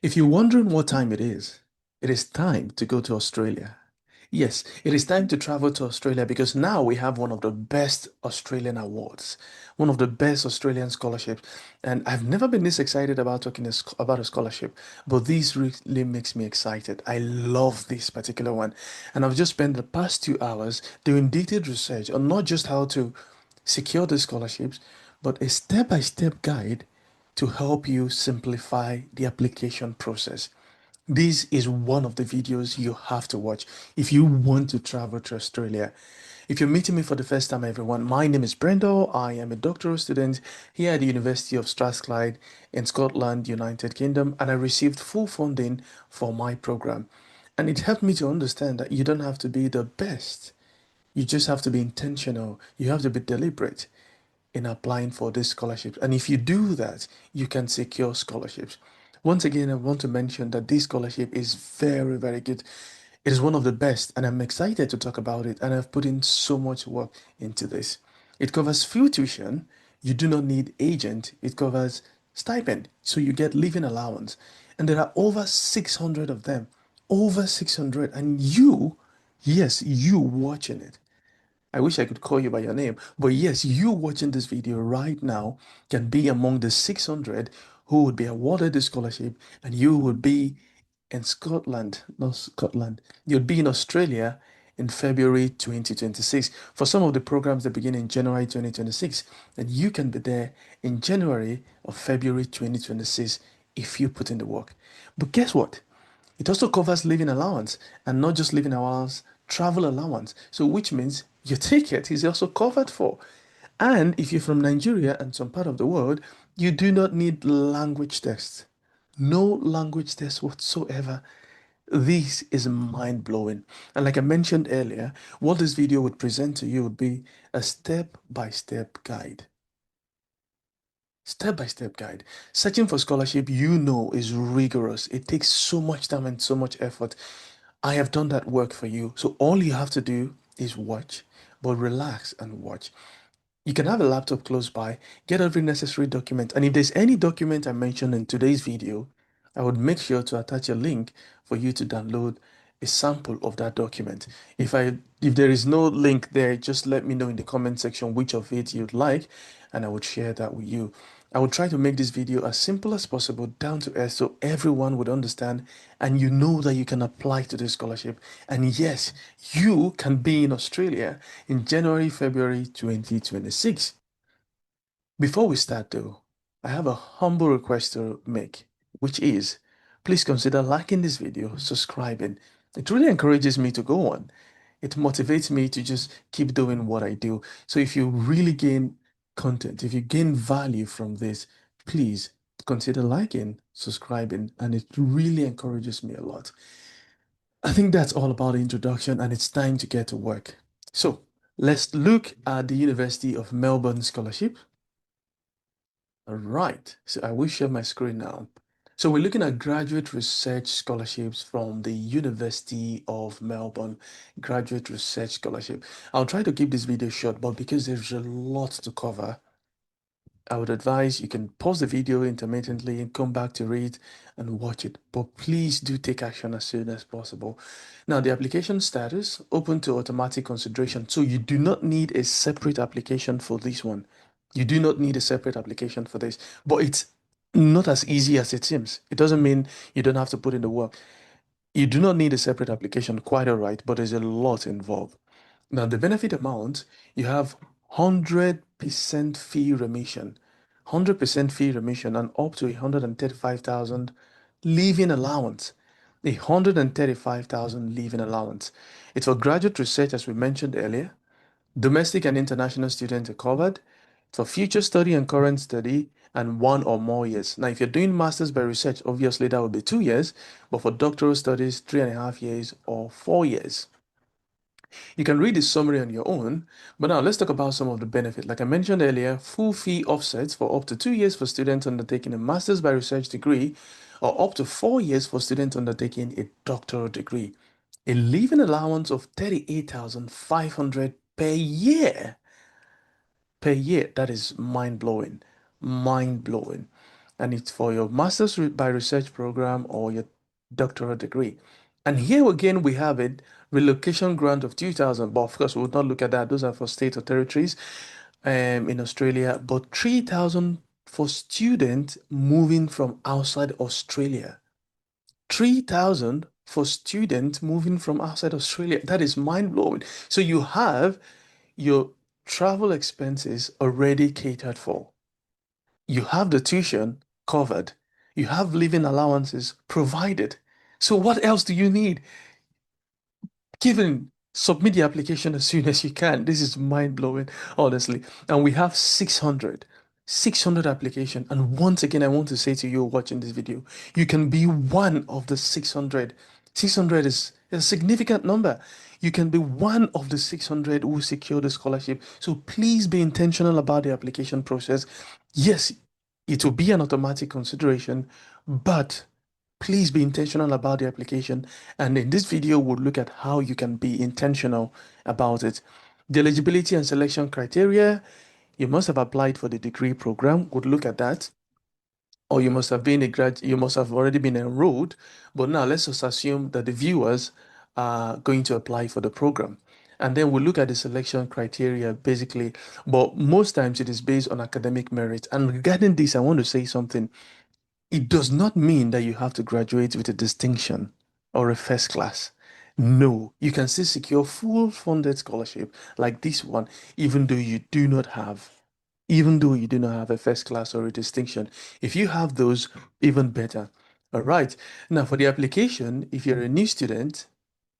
If you're wondering what time it is time to go to Australia. Yes, it is time to travel to Australia because now we have one of the best Australian awards, one of the best Australian scholarships. And I've never been this excited about talking about a scholarship, but this really makes me excited. I love this particular one. And I've just spent the past 2 hours doing detailed research on not just how to secure the scholarships, but a step-by-step guide to help you simplify the application process. This is one of the videos you have to watch if you want to travel to Australia. If you're meeting me for the first time, everyone, my name is Brendo. I am a doctoral student here at the University of Strathclyde in Scotland, United Kingdom, and I received full funding for my program. And it helped me to understand that you don't have to be the best. You just have to be intentional. You have to be deliberate in applying for this scholarship. And if you do that, you can secure scholarships. Once again, I want to mention that this scholarship is very, very good. It is one of the best, and I'm excited to talk about it. And I've put in so much work into this. It covers full tuition. You do not need agent. It covers stipend, so you get living allowance. And there are over 600 of them. Over 600. And you, yes, you watching it, I wish I could call you by your name, but yes, you watching this video right now can be among the 600 who would be awarded the scholarship, and you would be in Scotland, not Scotland, you'd be in Australia in February 2026. For some of the programs that begin in January 2026, and you can be there in January or February 2026 if you put in the work. But guess what? It also covers living allowance, and not just living allowance, travel allowance. So which means your ticket is also covered for. And if you're from Nigeria and some part of the world, you do not need language tests. No language test whatsoever. This is mind-blowing. And like I mentioned earlier, what this video would present to you would be a step-by-step guide. Step-by-step guide. Searching for scholarship, you know, is rigorous. It takes so much time and so much effort. I have done that work for you. So all you have to do is watch, but relax and watch. You can have a laptop close by, get every necessary document, and if there's any document I mentioned in today's video, I would make sure to attach a link for you to download a sample of that document. If there is no link there, just let me know in the comment section which of it you'd like, and I would share that with you. I will try to make this video as simple as possible, down to earth, so everyone would understand and you know that you can apply to this scholarship. And yes, you can be in Australia in January, February 2026. Before we start though, I have a humble request to make, which is please consider liking this video, subscribing. It really encourages me to go on. It motivates me to just keep doing what I do. So if you really gain content, if you gain value from this, please consider liking, subscribing, and it really encourages me a lot. I think that's all about the introduction, and it's time to get to work. So let's look at the University of Melbourne scholarship. All right, so I will share my screen now. So we're looking at graduate research scholarships from the University of Melbourne, graduate research scholarship. I'll try to keep this video short, but because there's a lot to cover, I would advise you can pause the video intermittently and come back to read and watch it. But please do take action as soon as possible. Now, the application status, open to automatic consideration. So you do not need a separate application for this one. You do not need a separate application for this, but it's not as easy as it seems. It doesn't mean you don't have to put in the work. You do not need a separate application, quite all right, but there's a lot involved. Now, the benefit amount, you have 100% fee remission, 100% fee remission, and up to 135,000 living allowance. 135,000 living allowance. It's for graduate research, as we mentioned earlier. Domestic and international students are covered. For future study and current study, and 1 or more years. Now, if you're doing masters by research, obviously that would be 2 years, but for doctoral studies, 3.5 years or 4 years. You can read the summary on your own, but now let's talk about some of the benefits. Like I mentioned earlier, full fee offsets for up to 2 years for students undertaking a master's by research degree, or up to 4 years for students undertaking a doctoral degree. A living allowance of 38,500 per year. Per year, that is mind blowing. Mind blowing. and it's for your by research program or your doctoral degree. And here again, we have it relocation grant of 2,000, but of course, we will not look at that. Those are for states or territories in Australia, but 3,000 for students moving from outside Australia. 3,000 for students moving from outside Australia. That is mind blowing. So you have your travel expenses already catered for. You have the tuition covered. You have living allowances provided. So what else do you need? Given submit the application as soon as you can. This is mind blowing, honestly. And we have 600 application. And once again, I want to say to you watching this video, you can be one of the 600. 600 is a significant number. You can be one of the 600 who secure the scholarship. So please be intentional about the application process. Yes, it will be an automatic consideration, but please be intentional about the application. And in this video, we'll look at how you can be intentional about it. The eligibility and selection criteria, you must have applied for the degree program. We'll look at that. Or you must have been you must have already been enrolled. But now let's just assume that the viewers are going to apply for the program. And then we'll look at the selection criteria basically. But most times it is based on academic merit. And regarding this, I want to say something. It does not mean that you have to graduate with a distinction or a first class. No, you can still secure full funded scholarship like this one, even though you do not have a first class or a distinction. If you have those, even better. All right. Now, for the application, if you're a new student,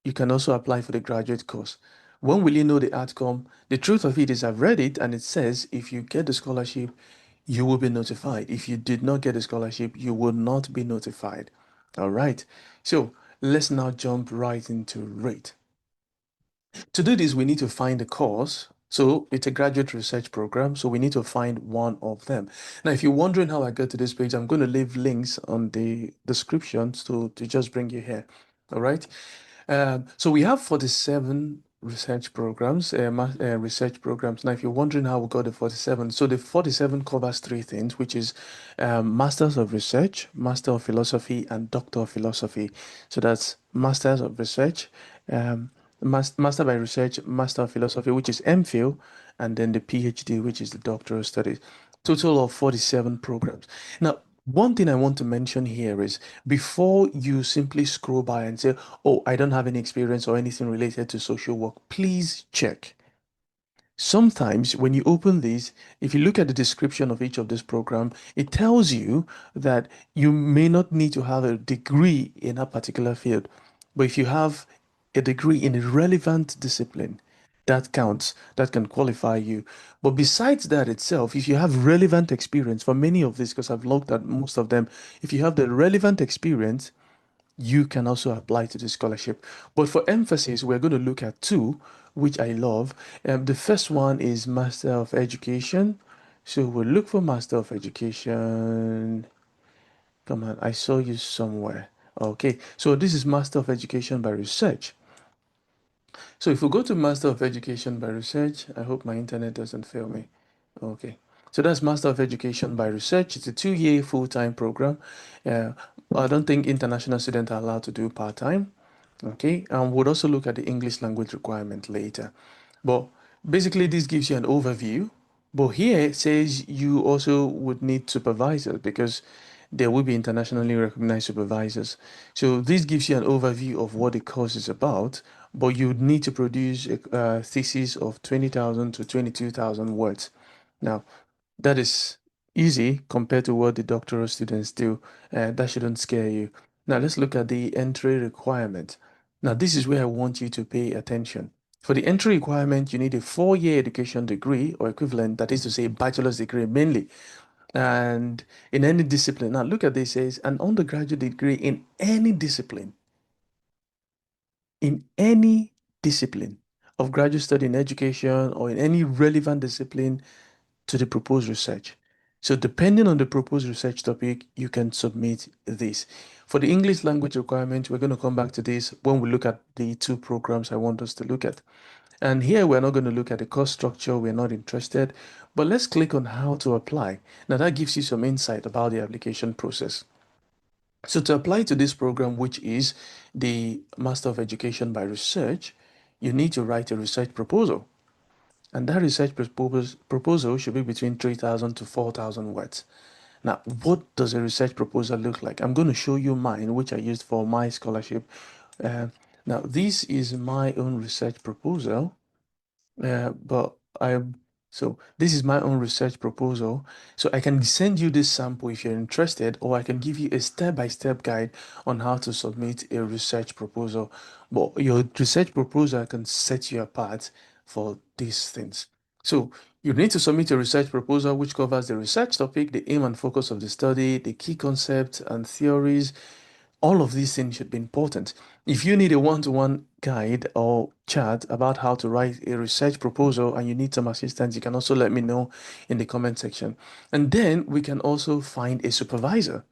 you can also apply for the graduate course. When will you know the outcome? The truth of it is, I've read it and it says if you get the scholarship, you will be notified. If you did not get a scholarship, you will not be notified. All right. So let's now jump right into rate. To do this, we need to find a course. So it's a graduate research program, so we need to find one of them. Now, if you're wondering how I got to this page, I'm going to leave links on the description to just bring you here. All right. So we have 47 research programs. Now, if you're wondering how we got the 47, so the 47 covers three things, which is Masters of Research, Master of Philosophy, and Doctor of Philosophy. So that's Masters of Research, um, Master by Research, Master of Philosophy, which is MPhil, and then the PhD, which is the Doctoral Studies. Total of 47 programs. Now, one thing I want to mention here is before you simply scroll by and say, oh, I don't have any experience or anything related to social work, please check. Sometimes when you open these, if you look at the description of each of this program, it tells you that you may not need to have a degree in a particular field. But if you have a degree in a relevant discipline, that counts, that can qualify you. But besides that itself, if you have relevant experience for many of these, because I've looked at most of them, if you have the relevant experience, you can also apply to the scholarship. But for emphasis, we're going to look at two, which I love. The first one is Master of Education. So we'll look for Master of Education. Come on, I saw you somewhere. Okay, so this is Master of Education by Research. So if we go to Master of Education by Research, I hope my internet doesn't fail me. Okay. So that's Master of Education by Research. It's a 2-year full-time program. Uh, I don't think international students are allowed to do part-time. Okay. And we'll also look at the English language requirement later. But basically, this gives you an overview. But here it says you also would need supervisors because there will be internationally recognized supervisors. So this gives you an overview of what the course is about, but you would need to produce a thesis of 20,000 to 22,000 words. Now, that is easy compared to what the doctoral students do. That shouldn't scare you. Now, let's look at the entry requirement. Now, this is where I want you to pay attention. For the entry requirement, you need a 4-year education degree or equivalent, that is to say, bachelor's degree mainly, and in any discipline. Now, look at this, it says an undergraduate degree in any discipline of graduate study in education or in any relevant discipline to the proposed research. So depending on the proposed research topic, you can submit this. For the English language requirement, we're going to come back to this when we look at the two programs I want us to look at. And here we're not going to look at the cost structure, we're not interested, but let's click on how to apply. Now that gives you some insight about the application process. So to apply to this program, which is the Master of Education by Research, you need to write a research proposal. And that research proposal should be between 3,000 to 4,000 words. Now, what does a research proposal look like? I'm going to show you mine, which I used for my scholarship. Uh, Now, this is my own research proposal. But I so this is my own research proposal. So I can send you this sample if you're interested, or I can give you a step-by-step guide on how to submit a research proposal. But your research proposal can set you apart for these things. So you need to submit a research proposal which covers the research topic, the aim and focus of the study, the key concepts and theories, all of these things should be important. If you need a one-to-one guide or chat about how to write a research proposal and you need some assistance, you can also let me know in the comment section. And then we can also find a supervisor.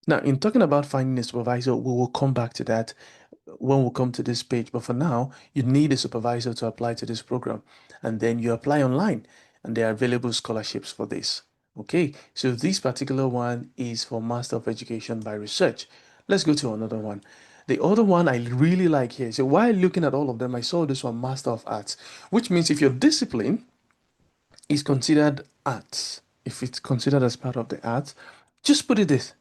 Now, in talking about finding a supervisor, we will come back to that when we come to this page. But for now, you need a supervisor to apply to this program. And then you apply online, and there are available scholarships for this. Okay, so this particular one is for Master of Education by Research. Let's go to another one. The other one I really like here. So while looking at all of them, I saw this one, Master of Arts, which means if your discipline is considered arts, if it's considered as part of the arts, just put it this.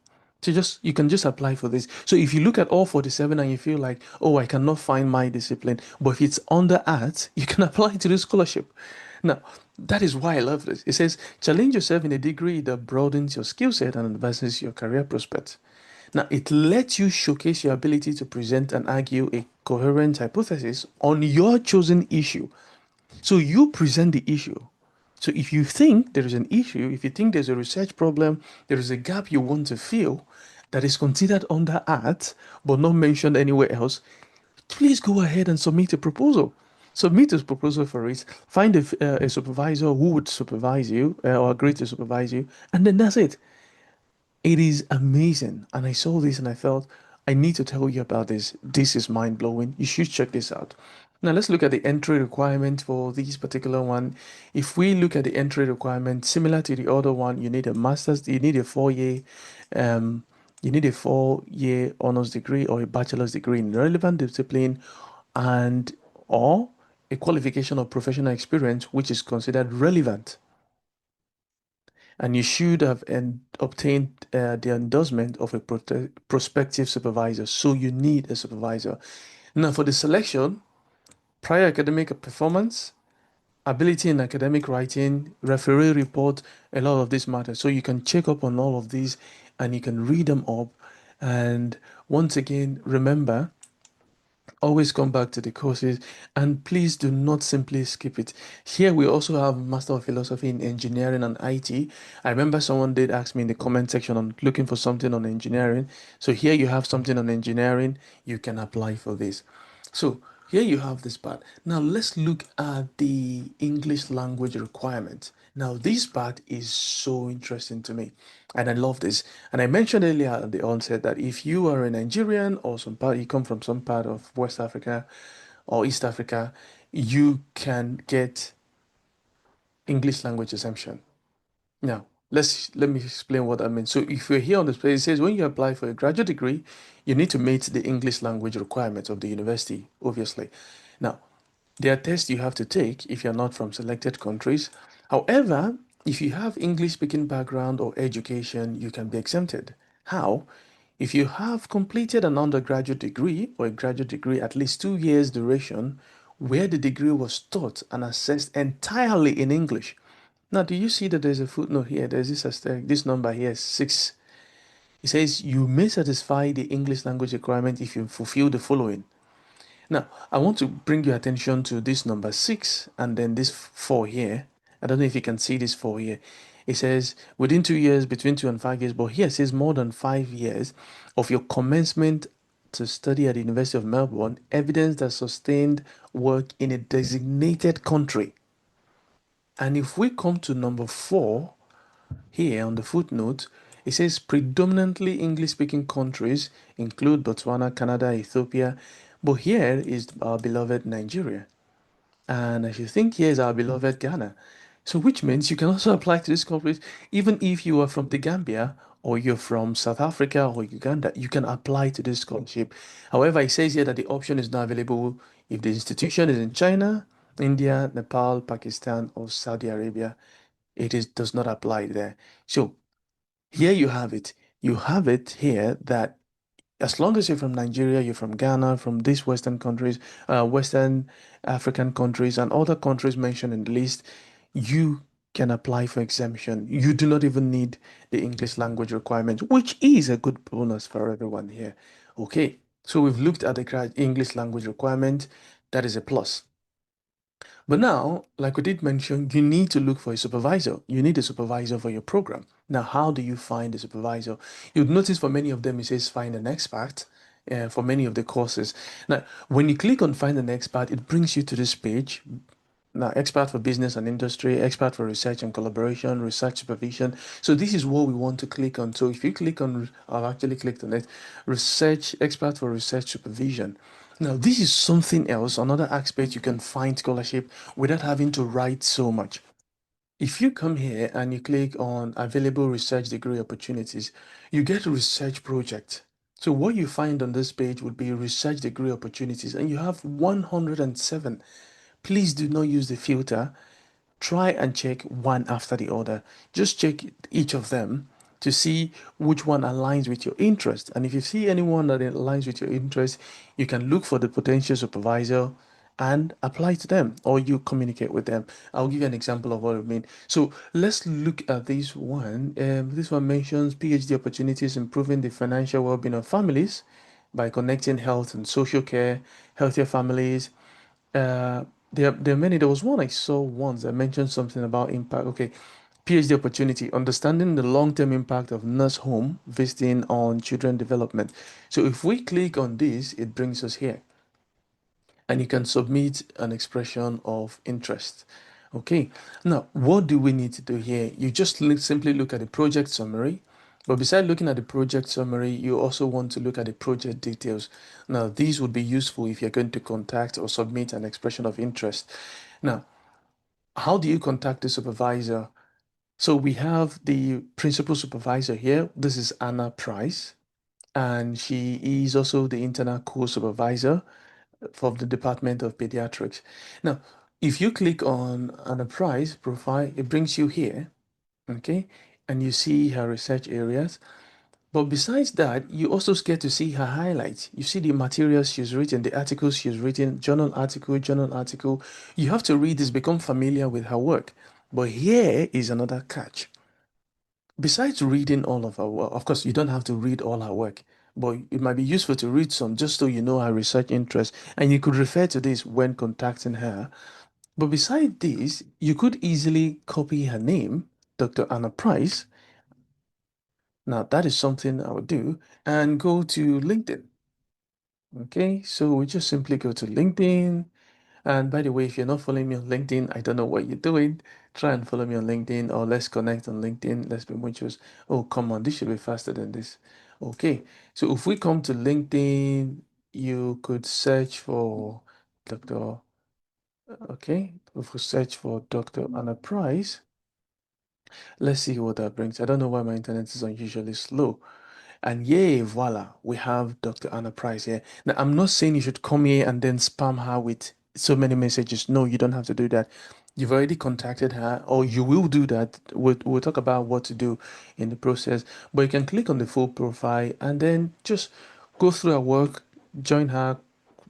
So just you can just apply for this. So if you look at all 47 and you feel like, oh, I cannot find my discipline, but if it's under arts, you can apply to the scholarship. Now, that is why I love this. It says, challenge yourself in a degree that broadens your skill set and advances your career prospects. Now, it lets you showcase your ability to present and argue a coherent hypothesis on your chosen issue. So you present the issue. So if you think there is an issue, if you think there's a research problem, there is a gap you want to fill that is considered under art but not mentioned anywhere else, please go ahead and submit a proposal. Submit a proposal for it. Find a supervisor who would supervise you or agree to supervise you, and then that's it. It is amazing. And I saw this and I felt I need to tell you about this. This is mind blowing. You should check this out. Now let's look at the entry requirement for this particular one. If we look at the entry requirement, similar to the other one, you need a master's, um, you need a 4-year honors degree or a bachelor's degree in relevant discipline and or a qualification or professional experience which is considered relevant, and you should have obtained the endorsement of a prospective supervisor. So you need a supervisor. Now, for the selection, prior academic performance, ability in academic writing, referee report, a lot of this matters. So you can check up on all of these and you can read them up. And once again, remember, always come back to the courses and please do not simply skip it. Here we also have Master of Philosophy in Engineering and IT. I remember someone did ask me in the comment section on looking for something on engineering. So here you have something on engineering. You can apply for this. So here you have this part. Now let's look at the English language requirement. Now this part is so interesting to me and I love this. And I mentioned earlier at the onset that if you are a Nigerian or some part, you come from some part of West Africa or East Africa, you can get English language exemption. Now, let me explain what I mean. So if you're here on this page, it says when you apply for a graduate degree, you need to meet the English language requirements of the university, obviously. Now, there are tests you have to take if you're not from selected countries. However, if you have English speaking background or education, you can be exempted. How? If you have completed an undergraduate degree or a graduate degree at least 2 years duration, where the degree was taught and assessed entirely in English. Now, do you see that there's a footnote here? There's this asterisk, this number here, 6. It says you may satisfy the English language requirement if you fulfill the following. Now, I want to bring your attention to this number 6 and then this 4 here. I don't know if you can see this 4 here. It says within 2 years, between 2 and 5 years, but here it says more than 5 years of your commencement to study at the University of Melbourne, evidence that sustained work in a designated country. And if we come to number 4 here on the footnote, it says predominantly English speaking countries include Botswana, Canada, Ethiopia, but here is our beloved Nigeria. And as you think, here's our beloved Ghana. So, which means you can also apply to this country, even if you are from the Gambia or you're from South Africa or Uganda, you can apply to this scholarship. However, it says here that the option is not available if the institution is in China, India, Nepal, Pakistan, or Saudi Arabia. Does not apply there. So here you have it. You have it here that as long as you're from Nigeria, you're from Ghana, from these Western countries, Western African countries, and other countries mentioned in the list, you can apply for exemption. You do not even need the English language requirement, which is a good bonus for everyone here. Okay, so we've looked at the English language requirement. That is a plus. But now, like we did mention, you need to look for a supervisor. You need a supervisor for your program. Now, how do you find a supervisor? You'd notice for many of them, it says find an expert for many of the courses. Now, when you click on find an expert, it brings you to this page. Now, expert for business and industry, expert for research and collaboration, research supervision. So this is what we want to click on. So if you click on, I've actually clicked on it, research, expert for research supervision. Now, this is something else, another aspect you can find scholarship without having to write so much. If you come here and you click on available research degree opportunities, you get a research project. So what you find on this page would be research degree opportunities, and you have 107. Please do not use the filter. Try and check one after the other. Just check each of them to see which one aligns with your interest. And if you see anyone that aligns with your interest, you can look for the potential supervisor and apply to them, or you communicate with them. I'll give you an example of what I mean. So let's look at this one. This one mentions PhD opportunities improving the financial well-being of families by connecting health and social care, healthier families, uh, there are many. There was one I saw once that mentioned something about impact. Okay, PhD opportunity, understanding the long-term impact of nurse home visiting on children development. So if we click on this, it brings us here, and you can submit an expression of interest. Okay, now what do we need to do here? You just simply look at the project summary. But besides looking at the project summary, you also want to look at the project details. Now, these would be useful if you're going to contact or submit an expression of interest. Now, how do you contact the supervisor? So we have the principal supervisor here. This is Anna Price, and she is also the internal co-supervisor for the Department of Pediatrics. Now, if you click on Anna Price profile, it brings you here, okay? And you see her research areas. But besides that, you also get to see her highlights. You see the materials she's written, the articles she's written, journal article, journal article. You have to read this, become familiar with her work. But here is another catch. Besides reading all of her work, of course, you don't have to read all her work, but it might be useful to read some just so you know her research interest. And you could refer to this when contacting her. But beside this, you could easily copy her name, Dr. Anna Price. Now, that is something I would do and go to LinkedIn. Okay, so we just simply go to LinkedIn. And by the way, if you're not following me on LinkedIn, I don't know what you're doing. Try and follow me on LinkedIn or let's connect on LinkedIn. Let's be mutuals. Oh, come on, this should be faster than this. Okay, so if we come to LinkedIn, you could search for Dr. Okay, if we search for Dr. Anna Price, let's see what that brings. I don't know why my internet is unusually slow. And yay, voila, we have Dr. Anna Price here. Now, I'm not saying you should come here and then spam her with so many messages. No, you don't have to do that. You've already contacted her, or you will do that. We'll talk about what to do in the process. But you can click on the full profile and then just go through her work, join her,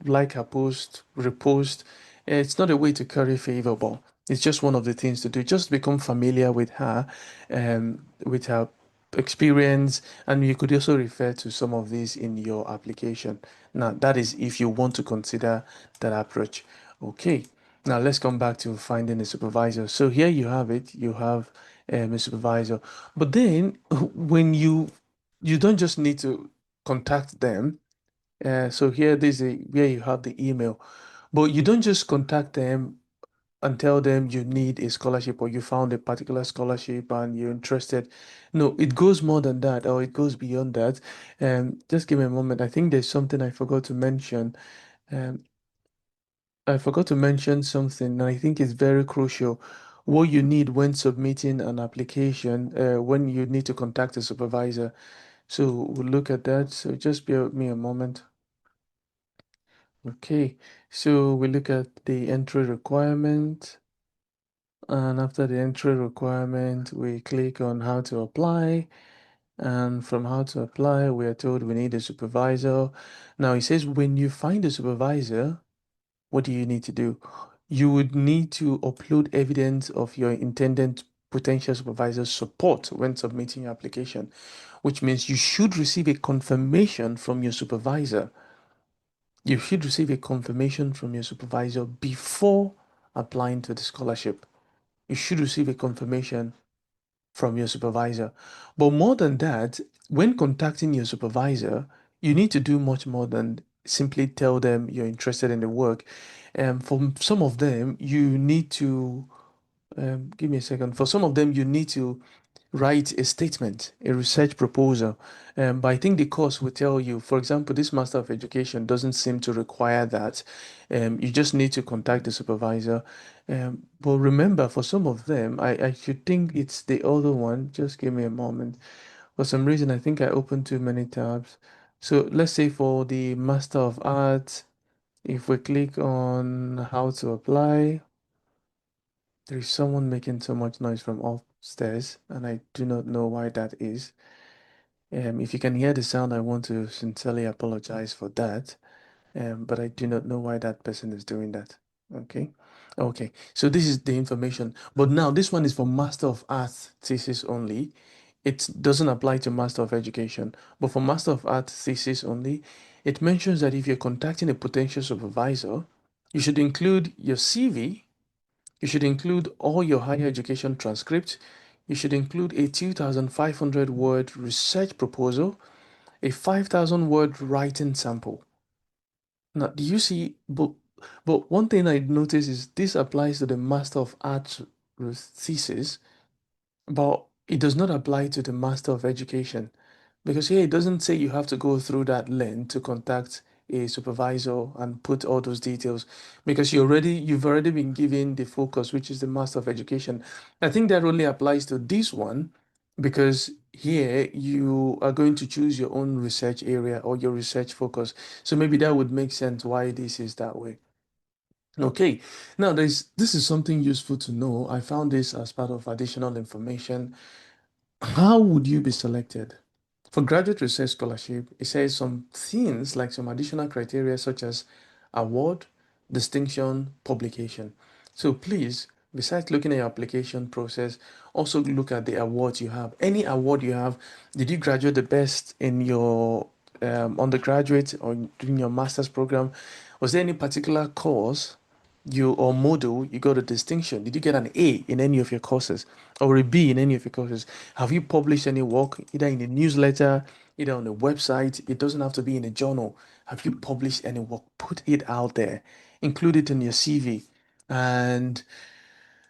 like her post, repost. It's not a way to curry favor, but it's just one of the things to do. Just become familiar with her experience, and you could also refer to some of these in your application. Now, that is if you want to consider that approach. Okay, now let's come back to finding a supervisor. So here you have it, you have a supervisor, but then when you don't just need to contact them. So here this is where you have the email, but you don't just contact them and tell them you need a scholarship or you found a particular scholarship and you're interested. No, it goes more than that, or it goes beyond that. Just give me a moment. I think there's something I forgot to mention. Um, I forgot to mention something, and I think it's very crucial. What you need when submitting an application, when you need to contact a supervisor. So we'll look at that. So just bear with me a moment. Okay, so we look at the entry requirement, and after the entry requirement, we click on how to apply. And from how to apply, we are told we need a supervisor. Now it says when you find a supervisor, what do you need to do? You would need to upload evidence of your intended potential supervisor's support when submitting your application, which means you should receive a confirmation from your supervisor. You should receive a confirmation from your supervisor before applying to the scholarship. You should receive a confirmation from your supervisor. But more than that, when contacting your supervisor, you need to do much more than simply tell them you're interested in the work. And for some of them, you need to give me a second. For some of them, you need to write a statement, a research proposal. But I think the course will tell you, for example, this Master of Education doesn't seem to require that. You just need to contact the supervisor. But remember, for some of them, I should think it's the other one. Just give me a moment. For some reason, I think I opened too many tabs. So let's say for the Master of Arts, if we click on how to apply, there is someone making so much noise from upstairs, and I do not know why that is. If you can hear the sound, I want to sincerely apologize for that. But I do not know why that person is doing that. Okay. Okay. So this is the information. But now this one is for Master of Arts thesis only. It doesn't apply to Master of Education. But for Master of Arts thesis only, it mentions that if you're contacting a potential supervisor, you should include your CV. You should include all your higher education transcripts. You should include a 2,500 word research proposal, a 5,000 word writing sample. Now, do you see? But one thing I noticed is this applies to the Master of Arts thesis, but it does not apply to the Master of Education because here it doesn't say you have to go through that lane to contact a supervisor and put all those details because you've already been given the focus, which is the Master of Education. I think that only applies to this one because here you are going to choose your own research area or your research focus. So maybe that would make sense why this is that way. Okay, now this is something useful to know. I found this as part of additional information. How would you be selected? For graduate research scholarship, it says some things like some additional criteria such as award, distinction, publication. So please, besides looking at your application process, also look at the awards you have. Any award you have, did you graduate the best in your undergraduate or during your master's program? Was there any particular course you or module you got a distinction? Did you get an A in any of your courses or a B in any of your courses? Have you published any work either in a newsletter, either on a website? It doesn't have to be in a journal. Have you published any work? Put it out there, include it in your CV. And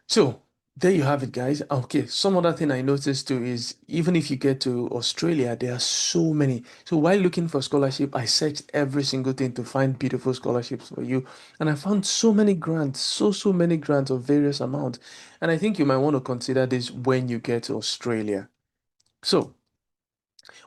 so there you have it, guys. Okay, some other thing I noticed too is even if you get to Australia, there are so many. So while looking for scholarship, I searched every single thing to find beautiful scholarships for you. And I found so many grants, so many grants of various amounts. And I think you might want to consider this when you get to Australia. So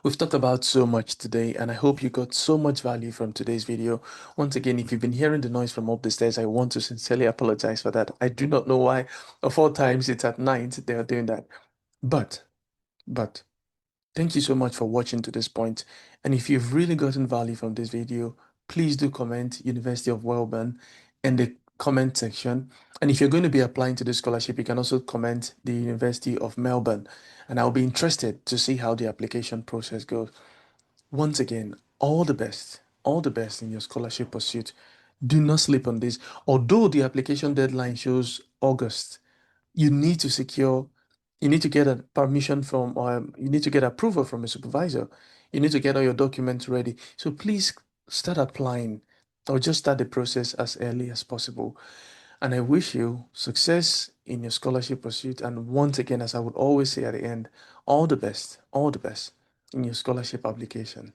we've talked about so much today, and I hope you got so much value from today's video. Once again, if you've been hearing the noise from up the stairs, I want to sincerely apologize for that. I do not know why. Of all times, it's at night they are doing that. But, but, thank you so much for watching to this point. And if you've really gotten value from this video, please do comment University of Melbourne in the comment section. And if you're going to be applying to the scholarship, you can also comment the University of Melbourne. And I'll be interested to see how the application process goes. Once again, all the best in your scholarship pursuit. Do not sleep on this. Although the application deadline shows August, you need to secure, you need to get a permission from, you need to get approval from a supervisor. You need to get all your documents ready. So please start applying or just start the process as early as possible. And I wish you success in your scholarship pursuit. And once again, as I would always say at the end, all the best in your scholarship application.